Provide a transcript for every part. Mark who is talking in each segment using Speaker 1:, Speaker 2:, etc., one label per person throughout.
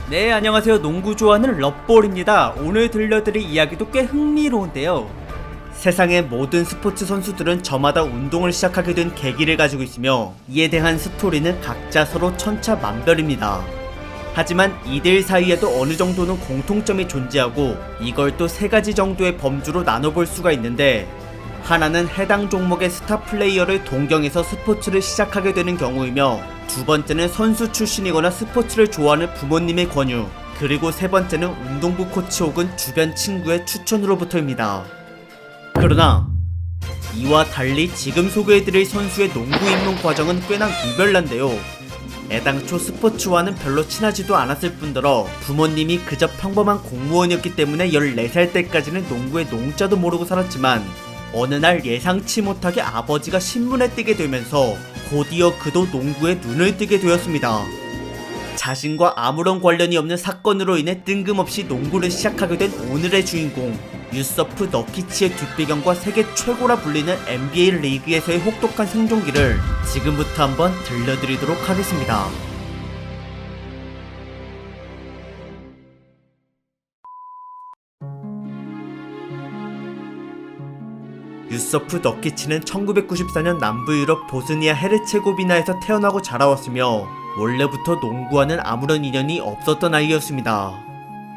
Speaker 1: 네, 안녕하세요. 농구 좋아하는 럿볼입니다. 오늘 들려드릴 이야기도 꽤 흥미로운데요. 세상의 모든 스포츠 선수들은 저마다 운동을 시작하게 된 계기를 가지고 있으며 이에 대한 스토리는 각자 서로 천차만별입니다. 하지만 이들 사이에도 어느 정도는 공통점이 존재하고 이걸 또 세 가지 정도의 범주로 나눠볼 수가 있는데, 하나는 해당 종목의 스타 플레이어를 동경해서 스포츠를 시작하게 되는 경우이며, 두 번째는 선수 출신이거나 스포츠를 좋아하는 부모님의 권유, 그리고 세 번째는 운동부 코치 혹은 주변 친구의 추천으로부터입니다. 그러나 이와 달리 지금 소개해드릴 선수의 농구 입문 과정은 꽤나 유별난데요. 애당초 스포츠와는 별로 친하지도 않았을 뿐더러 부모님이 그저 평범한 공무원이었기 때문에 14살 때까지는 농구의 농자도 모르고 살았지만, 어느 날 예상치 못하게 아버지가 신문에 뜨게 되면서 곧이어 그도 농구에 눈을 뜨게 되었습니다. 자신과 아무런 관련이 없는 사건으로 인해 뜬금없이 농구를 시작하게 된 오늘의 주인공, 유서프 너키치의 뒷배경과 세계 최고라 불리는 NBA 리그에서의 혹독한 생존기를 지금부터 한번 들려드리도록 하겠습니다. 유서프 너키치는 1994년 남부 유럽 보스니아 헤르체고비나에서 태어나고 자라왔으며 원래부터 농구와는 아무런 인연이 없었던 아이였습니다.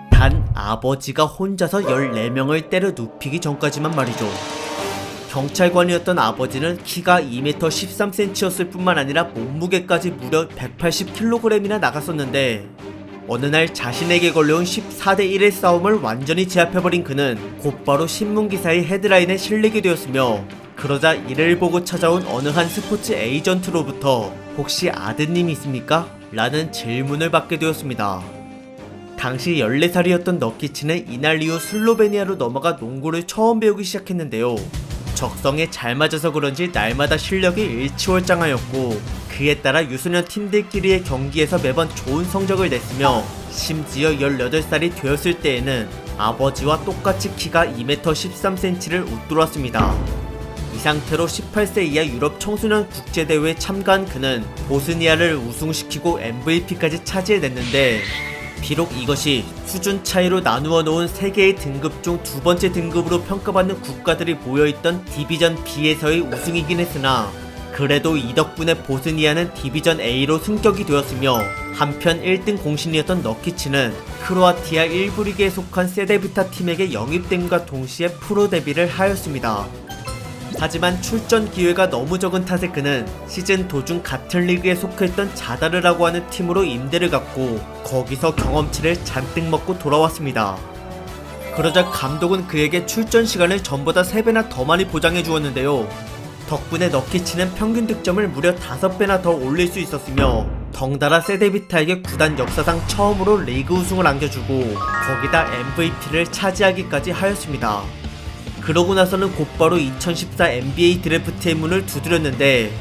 Speaker 1: 단 아버지가 혼자서 14명을 때려 눕히기 전까지만 말이죠. 경찰관이었던 아버지는 키가 2m 13cm였을 뿐만 아니라 몸무게까지 무려 180kg이나 나갔었는데, 어느 날 자신에게 걸려온 14대 1의 싸움을 완전히 제압해버린 그는 곧바로 신문기사의 헤드라인에 실리게 되었으며, 그러자 이를 보고 찾아온 어느 한 스포츠 에이전트로부터 "혹시 아드님이 있습니까?" 라는 질문을 받게 되었습니다. 당시 14살이었던 너키치는 이날 이후 슬로베니아로 넘어가 농구를 처음 배우기 시작했는데요. 적성에 잘 맞아서 그런지 날마다 실력이 일치월장하였고, 그에 따라 유소년 팀들끼리의 경기에서 매번 좋은 성적을 냈으며, 심지어 18살이 되었을 때에는 아버지와 똑같이 키가 2m 13cm를 웃돌았습니다. 이 상태로 18세 이하 유럽 청소년 국제대회에 참가한 그는 보스니아를 우승시키고 MVP까지 차지해냈는데, 비록 이것이 수준 차이로 나누어 놓은 3개의 등급 중 두 번째 등급으로 평가받는 국가들이 모여있던 디비전 B에서의 우승이긴 했으나, 그래도 이 덕분에 보스니아는 디비전 A로 승격이 되었으며, 한편 1등 공신이었던 너키치는 크로아티아 1부 리그에 속한 세데비타 팀에게 영입됨과 동시에 프로 데뷔를 하였습니다. 하지만 출전 기회가 너무 적은 탓에 그는 시즌 도중 같은 리그에 속했던 자다르라고 하는 팀으로 임대를 갔고, 거기서 경험치를 잔뜩 먹고 돌아왔습니다. 그러자 감독은 그에게 출전 시간을 전보다 3배나 더 많이 보장해 주었는데요. 덕분에 너키치는 평균 득점을 무려 5배나 더 올릴 수 있었으며, 덩달아 세데비타에게 구단 역사상 처음으로 리그 우승을 안겨주고 거기다 MVP를 차지하기까지 하였습니다. 그러고 나서는 곧바로 2014 NBA 드래프트의 문을 두드렸는데,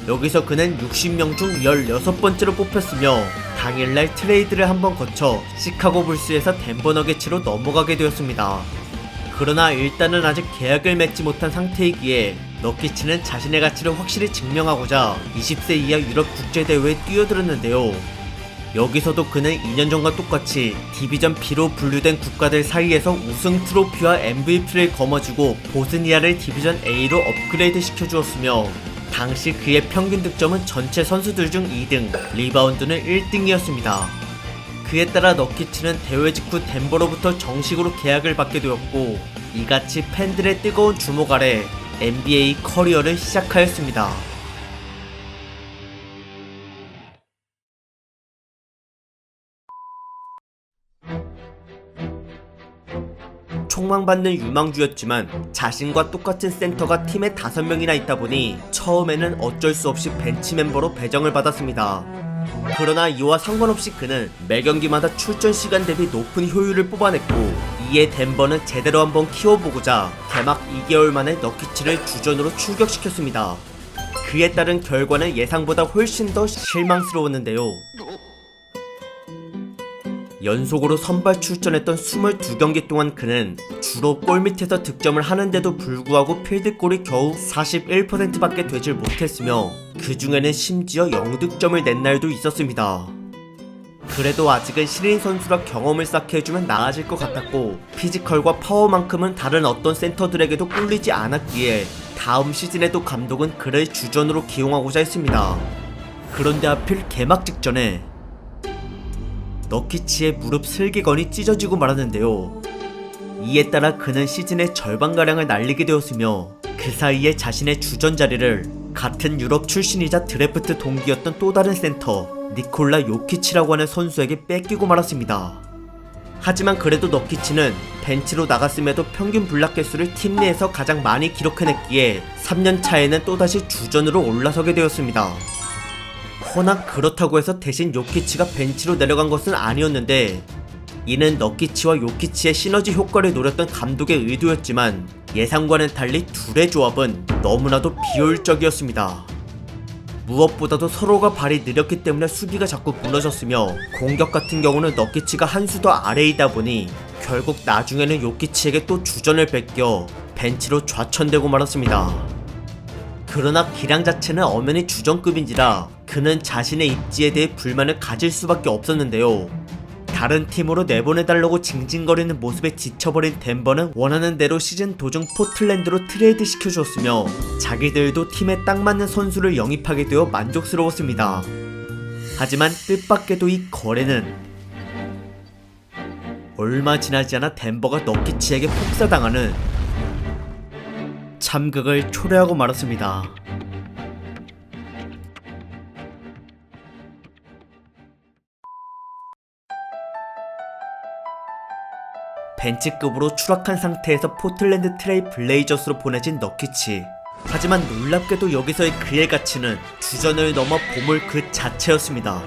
Speaker 1: 여기서 그는 60명 중 16번째로 뽑혔으며 당일날 트레이드를 한번 거쳐 시카고 불스에서 덴버 너게츠로 넘어가게 되었습니다. 그러나 일단은 아직 계약을 맺지 못한 상태이기에 너키치는 자신의 가치를 확실히 증명하고자 20세 이하 유럽 국제대회에 뛰어들었는데요. 여기서도 그는 2년 전과 똑같이 디비전 B로 분류된 국가들 사이에서 우승 트로피와 MVP를 거머쥐고 보스니아를 디비전 A로 업그레이드 시켜주었으며, 당시 그의 평균 득점은 전체 선수들 중 2등, 리바운드는 1등이었습니다. 그에 따라 너키치는 대회 직후 덴버로부터 정식으로 계약을 받게 되었고, 이같이 팬들의 뜨거운 주목 아래 NBA 커리어를 시작하였습니다. 촉망받는 유망주였지만 자신과 똑같은 센터가 팀에 5명이나 있다 보니 처음에는 어쩔 수 없이 벤치 멤버로 배정을 받았습니다. 그러나 이와 상관없이 그는 매경기마다 출전 시간 대비 높은 효율을 뽑아냈고, 이에 덴버는 제대로 한번 키워보고자 개막 2개월 만에 너키치를 주전으로 출격시켰습니다. 그에 따른 결과는 예상보다 훨씬 더 실망스러웠는데요. 연속으로 선발 출전했던 22경기 동안 그는 주로 골밑에서 득점을 하는데도 불구하고 필드골이 겨우 41%밖에 되질 못했으며, 그 중에는 심지어 0득점을 낸 날도 있었습니다. 그래도 아직은 신인 선수라 경험을 쌓게 해주면 나아질 것 같았고 피지컬과 파워만큼은 다른 어떤 센터들에게도 꿀리지 않았기에 다음 시즌에도 감독은 그를 주전으로 기용하고자 했습니다. 그런데 하필 개막 직전에 너키치의 무릎 슬개건이 찢어지고 말았는데요. 이에 따라 그는 시즌의 절반가량을 날리게 되었으며 그 사이에 자신의 주전 자리를 같은 유럽 출신이자 드래프트 동기였던 또 다른 센터 니콜라 요키치라고 하는 선수에게 뺏기고 말았습니다. 하지만 그래도 너키치는 벤치로 나갔음에도 평균 블락 개수를 팀 내에서 가장 많이 기록해냈기에 3년 차에는 또다시 주전으로 올라서게 되었습니다. 허나 그렇다고 해서 대신 요키치가 벤치로 내려간 것은 아니었는데 이는 너키치와 요키치의 시너지 효과를 노렸던 감독의 의도였지만 예상과는 달리 둘의 조합은 너무나도 비효율적이었습니다. 무엇보다도 서로가 발이 느렸기 때문에 수비가 자꾸 무너졌으며 공격 같은 경우는 너키치가 한 수 더 아래이다 보니 결국 나중에는 요키치에게 또 주전을 뺏겨 벤치로 좌천되고 말았습니다. 그러나 기량 자체는 엄연히 주전급인지라 그는 자신의 입지에 대해 불만을 가질 수밖에 없었는데요. 다른 팀으로 내보내달라고 징징거리는 모습에 지쳐버린 덴버는 원하는 대로 시즌 도중 포틀랜드로 트레이드 시켜주었으며 자기들도 팀에 딱 맞는 선수를 영입하게 되어 만족스러웠습니다. 하지만 뜻밖에도 이 거래는 얼마 지나지 않아 덴버가 너키치에게 폭사당하는 참극을 초래하고 말았습니다. 벤치급으로 추락한 상태에서 포틀랜드 트레일 블레이저스로 보내진 너키치. 하지만 놀랍게도 여기서의 그의 가치는 주전을 넘어 보물 그 자체였습니다.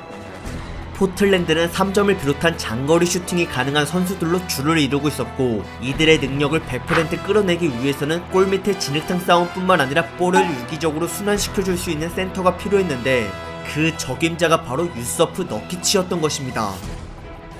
Speaker 1: 포틀랜드는 3점을 비롯한 장거리 슈팅이 가능한 선수들로 줄을 이루고 있었고 이들의 능력을 100% 끌어내기 위해서는 골밑의 진흙탕 싸움뿐만 아니라 볼을 유기적으로 순환시켜줄 수 있는 센터가 필요했는데 그 적임자가 바로 유서프 너키치였던 것입니다.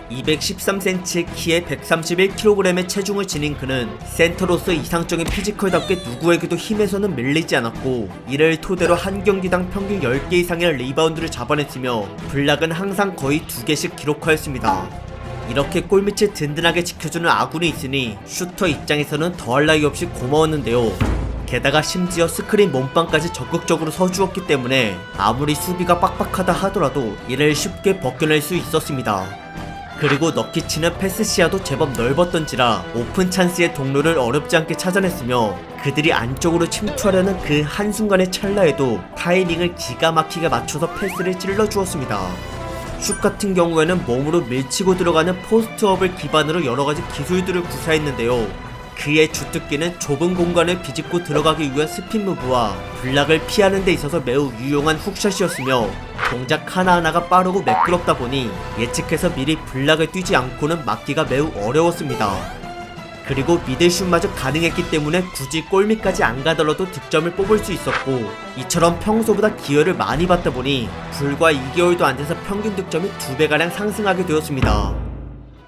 Speaker 1: 213cm의 키에 131kg의 체중을 지닌 그는 센터로서 이상적인 피지컬답게 누구에게도 힘에서는 밀리지 않았고 이를 토대로 한 경기당 평균 10개 이상의 리바운드를 잡아냈으며 블락은 항상 거의 2개씩 기록하였습니다. 이렇게 골밑을 든든하게 지켜주는 아군이 있으니 슈터 입장에서는 더할 나위 없이 고마웠는데요. 게다가 심지어 스크린 몸빵까지 적극적으로 서주었기 때문에 아무리 수비가 빡빡하다 하더라도 이를 쉽게 벗겨낼 수 있었습니다. 그리고 너키치는 패스 시야도 제법 넓었던지라 오픈 찬스의 동료를 어렵지 않게 찾아냈으며 그들이 안쪽으로 침투하려는 그 한순간의 찰나에도 타이밍을 기가 막히게 맞춰서 패스를 찔러주었습니다. 슛 같은 경우에는 몸으로 밀치고 들어가는 포스트업을 기반으로 여러가지 기술들을 구사했는데요. 그의 주특기는 좁은 공간을 비집고 들어가기 위한 스핀 무브와 블락을 피하는 데 있어서 매우 유용한 훅샷이었으며 동작 하나하나가 빠르고 매끄럽다 보니 예측해서 미리 블락을 뛰지 않고는 막기가 매우 어려웠습니다. 그리고 미들슛마저 가능했기 때문에 굳이 골밑까지 안 가더라도 득점을 뽑을 수 있었고 이처럼 평소보다 기회를 많이 받다 보니 불과 2개월도 안 돼서 평균 득점이 2배가량 상승하게 되었습니다.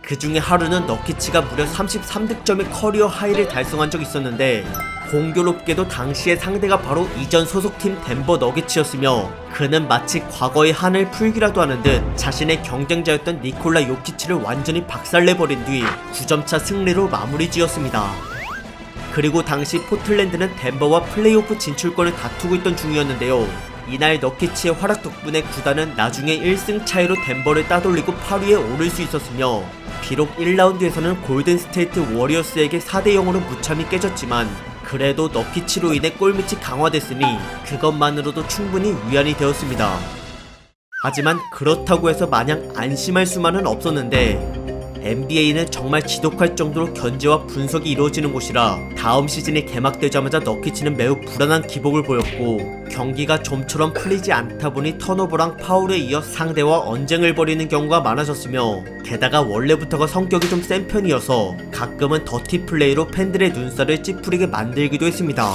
Speaker 1: 그 중에 하루는 너키치가 무려 33득점의 커리어 하이를 달성한 적이 있었는데 공교롭게도 당시의 상대가 바로 이전 소속팀 덴버 너게츠였으며 그는 마치 과거의 한을 풀기라도 하는 듯 자신의 경쟁자였던 니콜라 요키치를 완전히 박살내버린 뒤 9점차 승리로 마무리 지었습니다. 그리고 당시 포틀랜드는 덴버와 플레이오프 진출권을 다투고 있던 중이었는데요. 이날 너키치의 활약 덕분에 구단은 나중에 1승 차이로 덴버를 따돌리고 8위에 오를 수 있었으며 비록 1라운드에서는 골든스테이트 워리어스에게 4대0으로 무참히 깨졌지만 그래도 너키치로 인해 골밑이 강화됐으니 그것만으로도 충분히 위안이 되었습니다. 하지만 그렇다고 해서 마냥 안심할 수만은 없었는데 NBA는 정말 지독할 정도로 견제와 분석이 이루어지는 곳이라 다음 시즌이 개막되자마자 너키치는 매우 불안한 기복을 보였고 경기가 좀처럼 풀리지 않다 보니 턴오버랑 파울에 이어 상대와 언쟁을 벌이는 경우가 많아졌으며 게다가 원래부터가 성격이 좀 센 편이어서 가끔은 더티 플레이로 팬들의 눈살을 찌푸리게 만들기도 했습니다.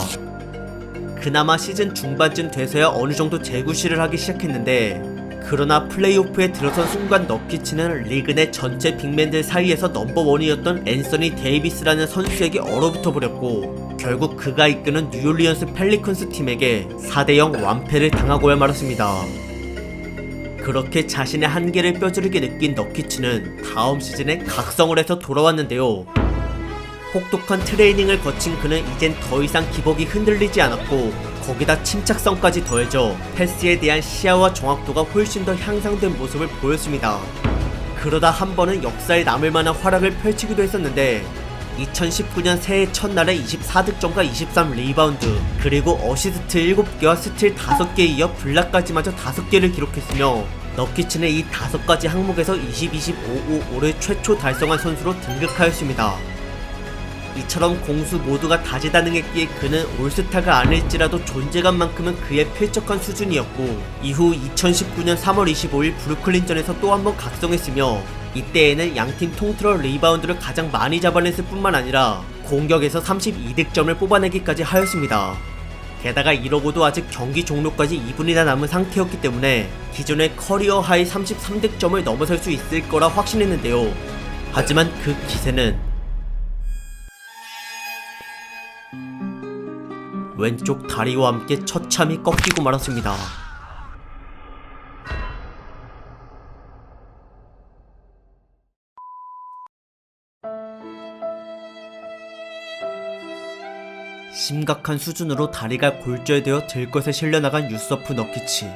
Speaker 1: 그나마 시즌 중반쯤 돼서야 어느정도 재구실을 하기 시작했는데 그러나 플레이오프에 들어선 순간 너키치는 리그 내 전체 빅맨들 사이에서 넘버원이었던 앤서니 데이비스라는 선수에게 얼어붙어 버렸고 결국 그가 이끄는 뉴올리언스 펠리컨스 팀에게 4대0 완패를 당하고야 말았습니다. 그렇게 자신의 한계를 뼈저리게 느낀 너키츠는 다음 시즌에 각성을 해서 돌아왔는데요. 혹독한 트레이닝을 거친 그는 이젠 더 이상 기복이 흔들리지 않았고 거기다 침착성까지 더해져 패스에 대한 시야와 정확도가 훨씬 더 향상된 모습을 보였습니다. 그러다 한 번은 역사에 남을 만한 활약을 펼치기도 했었는데 2019년 새해 첫날에 24득점과 23리바운드 그리고 어시스트 7개와 스틸 5개에 이어 블락까지마저 5개를 기록했으며 너키츠는 이 5가지 항목에서 20-25-5 올해 최초 달성한 선수로 등극하였습니다. 이처럼 공수 모두가 다재다능했기에 그는 올스타가 아닐지라도 존재감만큼은 그의 필적한 수준이었고 이후 2019년 3월 25일 브루클린전에서 또 한 번 각성했으며 이때에는 양팀 통틀어 리바운드를 가장 많이 잡아냈을 뿐만 아니라 공격에서 32득점을 뽑아내기까지 하였습니다. 게다가 이러고도 아직 경기 종료까지 2분이나 남은 상태였기 때문에 기존의 커리어 하이 33득점을 넘어설 수 있을 거라 확신했는데요. 하지만 그 기세는 왼쪽 다리와 함께 처참히 꺾이고 말았습니다. 심각한 수준으로 다리가 골절되어 들것에 실려나간 유서프 너키치.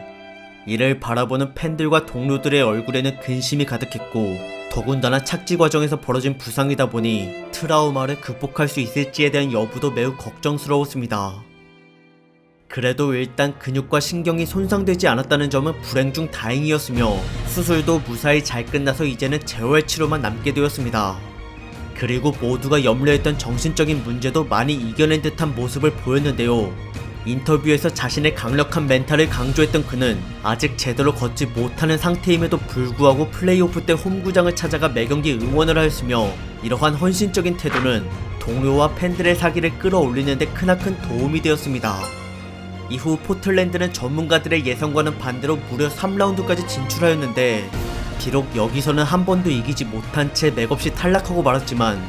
Speaker 1: 이를 바라보는 팬들과 동료들의 얼굴에는 근심이 가득했고 더군다나 착지 과정에서 벌어진 부상이다 보니 트라우마를 극복할 수 있을지에 대한 여부도 매우 걱정스러웠습니다. 그래도 일단 근육과 신경이 손상되지 않았다는 점은 불행 중 다행이었으며 수술도 무사히 잘 끝나서 이제는 재활 치료만 남게 되었습니다. 그리고 모두가 염려했던 정신적인 문제도 많이 이겨낸 듯한 모습을 보였는데요. 인터뷰에서 자신의 강력한 멘탈을 강조했던 그는 아직 제대로 걷지 못하는 상태임에도 불구하고 플레이오프 때 홈구장을 찾아가 매경기 응원을 하였으며 이러한 헌신적인 태도는 동료와 팬들의 사기를 끌어올리는 데 크나큰 도움이 되었습니다. 이후 포틀랜드는 전문가들의 예상과는 반대로 무려 3라운드까지 진출하였는데 비록 여기서는 한 번도 이기지 못한 채 맥없이 탈락하고 말았지만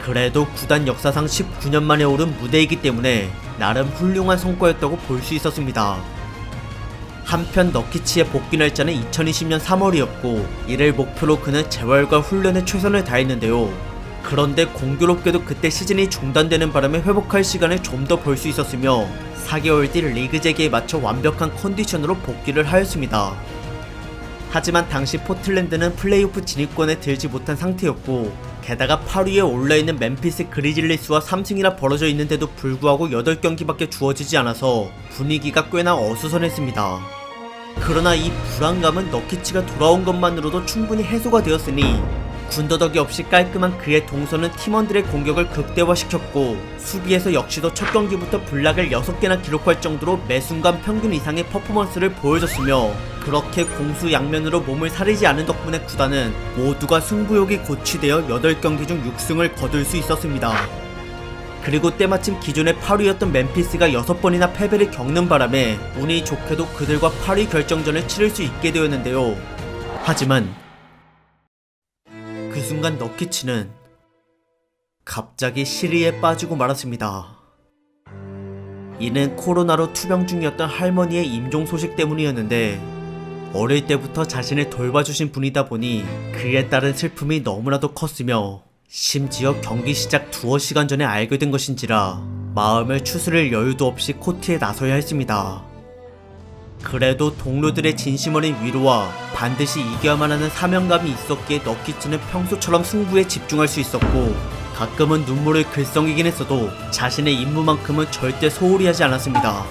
Speaker 1: 그래도 구단 역사상 19년 만에 오른 무대이기 때문에 나름 훌륭한 성과였다고 볼 수 있었습니다. 한편 너키치의 복귀 날짜는 2020년 3월이었고 이를 목표로 그는 재활과 훈련에 최선을 다했는데요. 그런데 공교롭게도 그때 시즌이 중단되는 바람에 회복할 시간을 좀 더 벌 수 있었으며 4개월 뒤 리그 재개에 맞춰 완벽한 컨디션으로 복귀를 하였습니다. 하지만 당시 포틀랜드는 플레이오프 진입권에 들지 못한 상태였고 게다가 8위에 올라있는 멤피스 그리즐리스와 3승이나 벌어져 있는데도 불구하고 8경기밖에 주어지지 않아서 분위기가 꽤나 어수선했습니다. 그러나 이 불안감은 너키치가 돌아온 것만으로도 충분히 해소가 되었으니 군더더기 없이 깔끔한 그의 동선은 팀원들의 공격을 극대화시켰고 수비에서 역시도 첫 경기부터 블락을 6개나 기록할 정도로 매 순간 평균 이상의 퍼포먼스를 보여줬으며 그렇게 공수 양면으로 몸을 사리지 않은 덕분에 구단은 모두가 승부욕이 고취되어 8경기 중 6승을 거둘 수 있었습니다. 그리고 때마침 기존의 8위였던 멤피스가 6번이나 패배를 겪는 바람에 운이 좋게도 그들과 8위 결정전을 치를 수 있게 되었는데요. 하지만 그 순간 너키치는 갑자기 시리에 빠지고 말았습니다. 이는 코로나로 투병 중이었던 할머니의 임종 소식 때문이었는데 어릴 때부터 자신을 돌봐주신 분이다 보니 그에 따른 슬픔이 너무나도 컸으며 심지어 경기 시작 두어 시간 전에 알게 된 것인지라 마음을 추스릴 여유도 없이 코트에 나서야 했습니다. 그래도 동료들의 진심 어린 위로와 반드시 이겨야만 하는 사명감이 있었기에 너키치는 평소처럼 승부에 집중할 수 있었고 가끔은 눈물을 글썽이긴 했어도 자신의 임무만큼은 절대 소홀히 하지 않았습니다.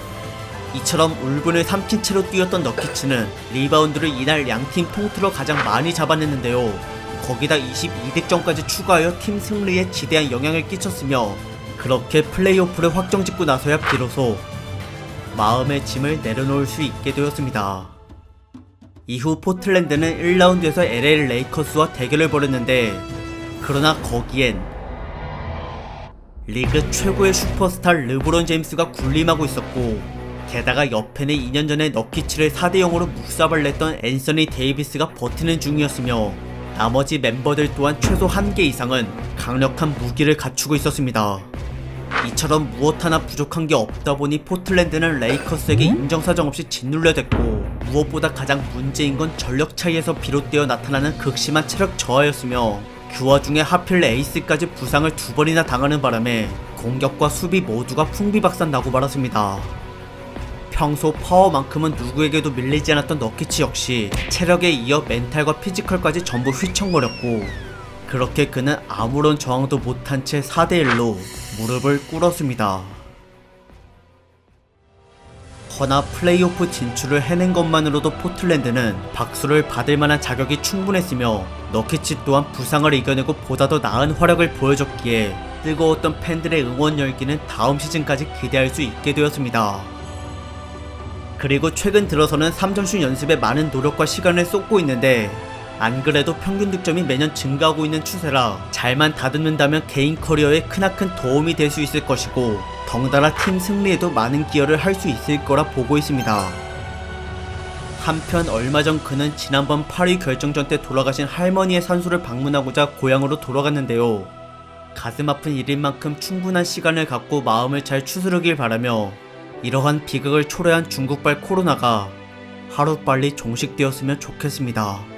Speaker 1: 이처럼 울분을 삼킨 채로 뛰었던 너키치는 리바운드를 이날 양팀 통틀어 가장 많이 잡아냈는데요. 거기다 22득점까지 추가하여 팀 승리에 지대한 영향을 끼쳤으며 그렇게 플레이오프를 확정짓고 나서야 비로소 마음의 짐을 내려놓을 수 있게 되었습니다. 이후 포틀랜드는 1라운드에서 LA 레이커스와 대결을 벌였는데 그러나 거기엔 리그 최고의 슈퍼스타 르브론 제임스가 군림하고 있었고 게다가 옆에는 2년 전에 너키치를 4대0으로 묵사발 냈던 앤서니 데이비스가 버티는 중이었으며 나머지 멤버들 또한 최소 1개 이상은 강력한 무기를 갖추고 있었습니다. 이처럼 무엇 하나 부족한 게 없다 보니 포틀랜드는 레이커스에게 인정사정 없이 짓눌려댔고 무엇보다 가장 문제인 건 전력 차이에서 비롯되어 나타나는 극심한 체력 저하였으며 그 와중에 하필 에이스까지 부상을 2번이나 당하는 바람에 공격과 수비 모두가 풍비박산나고 말았습니다. 평소 파워만큼은 누구에게도 밀리지 않았던 너키치 역시 체력에 이어 멘탈과 피지컬까지 전부 휘청거렸고, 그렇게 그는 아무런 저항도 못한 채 4대1로 무릎을 꿇었습니다. 허나 플레이오프 진출을 해낸 것만으로도 포틀랜드는 박수를 받을 만한 자격이 충분했으며 너키치 또한 부상을 이겨내고 보다 더 나은 활약을 보여줬기에 뜨거웠던 팬들의 응원 열기는 다음 시즌까지 기대할 수 있게 되었습니다. 그리고 최근 들어서는 3점슛 연습에 많은 노력과 시간을 쏟고 있는데, 안 그래도 평균 득점이 매년 증가하고 있는 추세라 잘만 다듬는다면 개인 커리어에 크나큰 도움이 될 수 있을 것이고, 덩달아 팀 승리에도 많은 기여를 할 수 있을 거라 보고 있습니다. 한편 얼마 전 그는 지난번 8위 결정전 때 돌아가신 할머니의 산소를 방문하고자 고향으로 돌아갔는데요. 가슴 아픈 일인 만큼 충분한 시간을 갖고 마음을 잘 추스르길 바라며, 이러한 비극을 초래한 중국발 코로나가 하루빨리 종식되었으면 좋겠습니다.